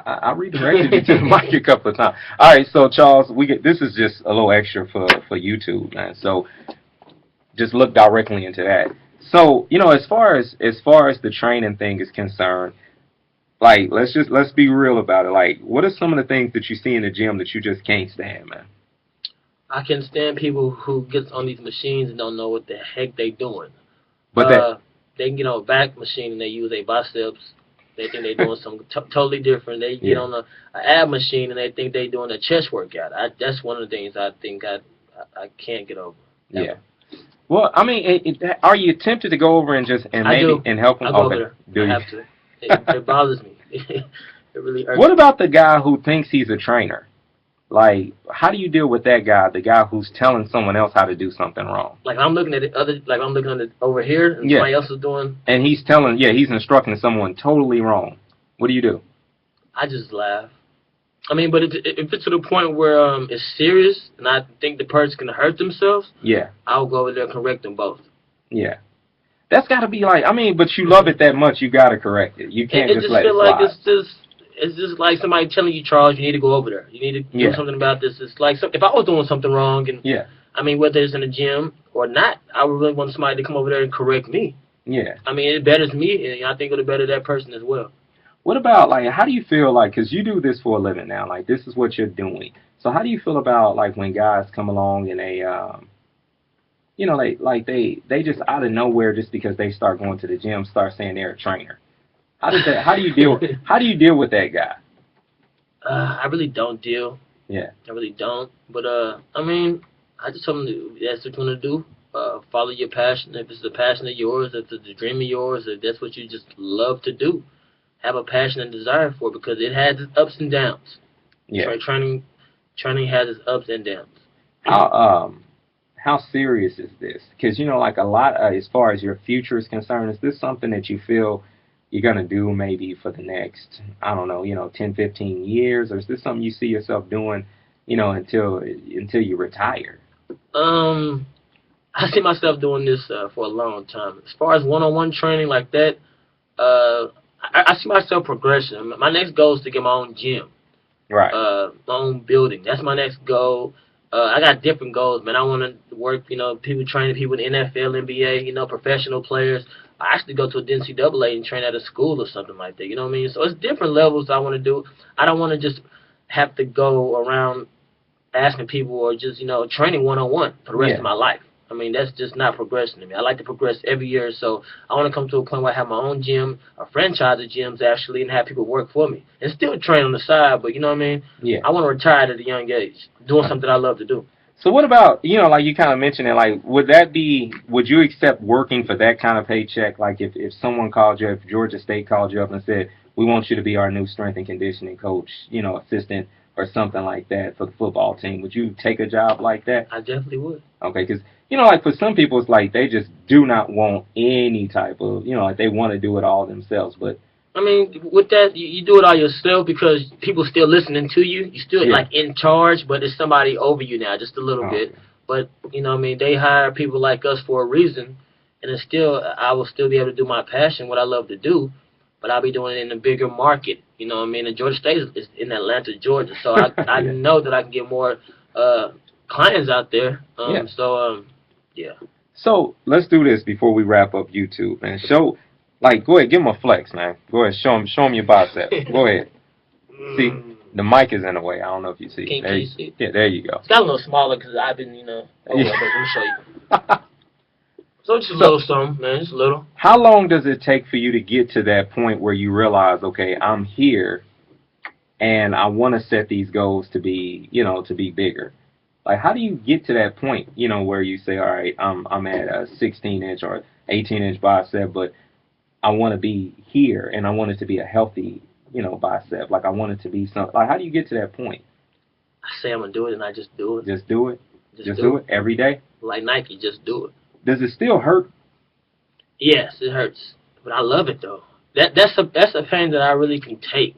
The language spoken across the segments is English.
I redirected you to the mic a couple of times. All right, so Charles, this is just a little extra for YouTube, man. So just look directly into that. So as far as the training thing is concerned, like let's be real about it. Like, what are some of the things that you see in the gym that you just can't stand, man? I can stand people who gets on these machines and don't know what the heck they doing. But that They can get on a back machine and they use their biceps. They think they're doing something totally different. They get yeah on a ab machine and they think they're doing a chest workout. That's one of the things I think I can't get over. Ever. yeah. Well, I mean, are you tempted to go over and just and I maybe do. and help them? I go over Okay, there. do I you? have to. It bothers me. It really irks What me. about the guy who thinks he's a trainer? Like, how do you deal with that guy? The guy who's telling someone else how to do something wrong? Like I'm looking at it like I'm looking at it over here and Yeah. somebody else is doing. And he's instructing someone totally wrong. What do you do? I just laugh. I mean, but if it's to the point where it's serious and I think the person can hurt themselves, Yeah, I'll go over there and correct them both. yeah. That's got to be like, I mean, but you love it that much, you got to correct it. You can't It just just let it feel like slide. it's just like somebody telling you, Charles, you need to go over there. You need to do Yeah, something about this. It's like if I was doing something wrong, and yeah, I mean, whether it's in the gym or not, I would really want somebody to come over there and correct me. yeah. I mean, it betters me, and I think it'll better that person as well. What about, like, how do you feel, like, because you do this for a living now, like, this is what you're doing. So how do you feel about, like, when guys come along and they just out of nowhere, just because they start going to the gym, start saying they're a trainer? How do you deal with that guy? I really don't deal. Yeah, I really don't. But I mean, I just tell them that's what you want to do. Follow your passion. If it's a passion of yours, if it's a dream of yours, if that's what you just love to do, have a passion and desire for it because it has its ups and downs. yeah. Training has its ups and downs. How serious is this? Because like a lot, as far as your future is concerned, is this something that you feel you're gonna do maybe for the next, I don't know, 10, 15 years, or is this something you see yourself doing, until you retire? Um, I see myself doing this for a long time. As far as one-on-one training like that, I see myself progression. My next goal is to get my own gym. Right. My own building. That's my next goal. I got different goals, man. I want to work, people training people in the NFL, NBA, professional players. I actually go to a NCAA and train at a school or something like that. You know what I mean? So it's different levels I want to do. I don't want to just have to go around asking people or just, training one-on-one for the rest Yeah. of my life. I mean, that's just not progression to me. I like to progress every year, so I want to come to a point where I have my own gym, a franchise of gyms actually, and have people work for me. And still train on the side, but you know what I mean? Yeah. I want to retire at a young age, doing something I love to do. So what about, like you kind of mentioned it, like, would you accept working for that kind of paycheck? Like if someone called you, if Georgia State called you up and said, we want you to be our new strength and conditioning coach, assistant or something like that for the football team, would you take a job like that? I definitely would. Okay, because, like for some people, it's like they just do not want any type of, like they want to do it all themselves. But, I mean, with that, you do it all yourself because people still listening to you. You still yeah. like in charge, but it's somebody over you now, just a little bit. Okay. But you know what I mean? They hire people like us for a reason, and it's still I will still be able to do my passion, what I love to do, but I'll be doing it in a bigger market. You know what I mean? And Georgia State is in Atlanta, Georgia, so I Yeah. know that I can get more clients out there. Yeah. So yeah. So let's do this before we wrap up YouTube and show, like, go ahead, give them a flex, man. Go ahead, show them your bicep. Go ahead. See, the mic is in the way. I don't know if you see. Can you see? Yeah, there you go. It's got a little smaller because I've been, Yeah. let me show you. So just a little something, man, just a little. How long does it take for you to get to that point where you realize, okay, I'm here, and I want to set these goals to be, to be bigger? Like, how do you get to that point, where you say, all right, I'm at a 16-inch or 18-inch bicep, but I want to be here, and I want it to be a healthy, bicep. Like, I want it to be something. Like, how do you get to that point? I say I'm going to do it, and I just do it. Just do it? Just do it every day? Like Nike, just do it. Does it still hurt? Yes, it hurts, but I love it though. That's a pain that I really can take.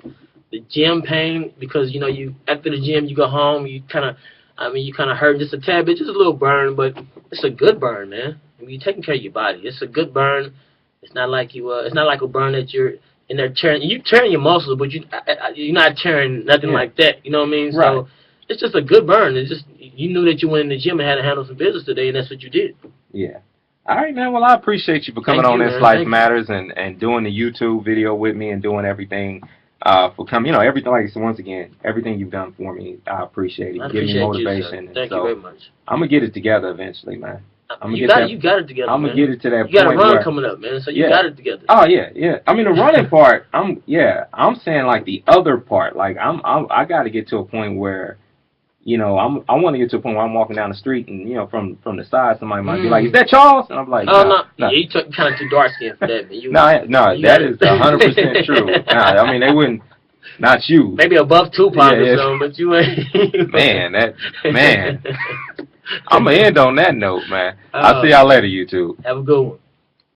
The gym pain because you after the gym you go home you kind of hurt just a tad bit, just a little burn, but it's a good burn, man. I mean, you're taking care of your body. It's a good burn. It's not like it's not like a burn that you're and they're tearing your muscles, but you're not tearing nothing like that. You know what I mean? Right. So it's just a good burn. It's just you knew that you went in the gym and had to handle some business today, and that's what you did. Yeah. All right, man. Well, I appreciate you for coming on this Life Matters and doing the YouTube video with me and doing everything for coming. You know, everything. Like once again, everything you've done for me, I appreciate it. Give me motivation. Thank you very much. I'm gonna get it together eventually, man. You got it together. I'm gonna get it to that point. You got a run coming up, man. So you got it together. Oh yeah. I mean, the running part. I'm saying like the other part. Like I got to get to a point where, you know, I want to get to a point where I'm walking down the street and, you know, from the side somebody might be like, "Is that Charles?" And I'm like, no. Yeah, you kind of too dark skinned for that, man. No, that is 100% true. Nah, I mean, they wouldn't. Not you. Maybe above Tupac or something, but you ain't. Man. I'm going to end on that note, man. I'll see y'all later, YouTube. Have a good one.